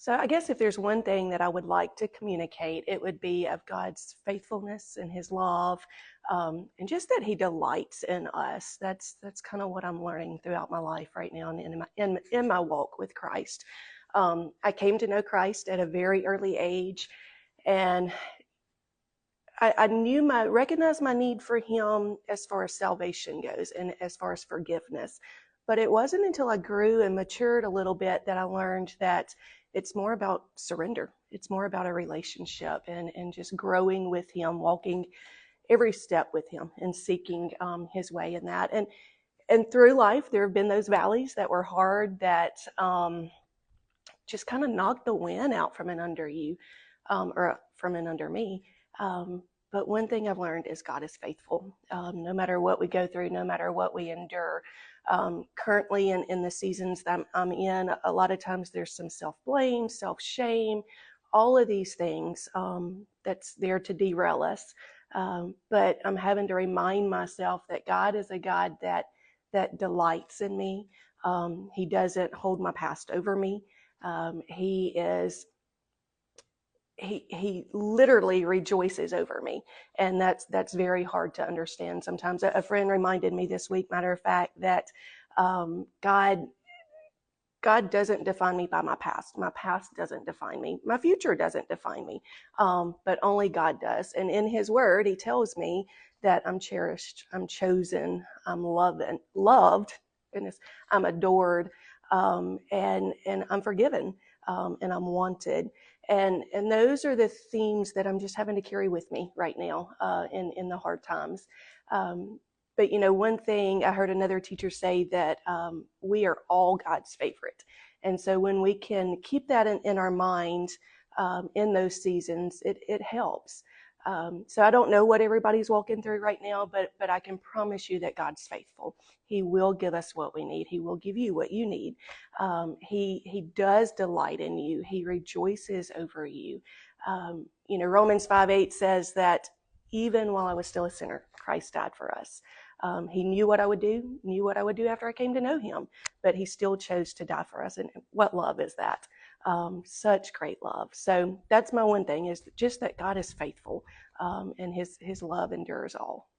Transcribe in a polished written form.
So I guess if there's one thing that I would like to communicate, it would be of God's faithfulness and His love, and just that He delights in us. That's kind of what I'm learning throughout my life right now, and in my walk with Christ. I came to know Christ at a very early age, and I recognized my need for Him as far as salvation goes and as far as forgiveness. But it wasn't until I grew and matured a little bit that I learned that it's more about surrender. It's more about a relationship and just growing with Him, walking every step with Him and seeking His way in that. And through life, there have been those valleys that were hard that just kind of knocked the wind out from and under you, or from and under me. But one thing I've learned is God is faithful. No matter what we go through, no matter what we endure. Currently in the seasons that I'm in, a lot of times there's some self-blame, self-shame, all of these things that's there to derail us. But I'm having to remind myself that God is a God that delights in me. He doesn't hold my past over me. He literally rejoices over me, and that's very hard to understand sometimes. A friend reminded me this week, matter of fact, that God doesn't define me by my past. My past doesn't define me. My future doesn't define me, but only God does. And in His Word, He tells me that I'm cherished, I'm chosen, I'm loved, goodness, I'm adored, and I'm forgiven, and I'm wanted. And those are the themes that I'm just having to carry with me right now in the hard times. But one thing I heard another teacher say, that we are all God's favorite. And so when we can keep that in our mind in those seasons, it helps. So I don't know what everybody's walking through right now, but I can promise you that God's faithful. He will give us what we need. He will give you what you need. He does delight in you. He rejoices over you. Romans 5:8 says that even while I was still a sinner, Christ died for us. He knew what I would do after I came to know Him, but He still chose to die for us. And what love is that? Such great love. So that's my one thing, is just that God is faithful, and His love endures all.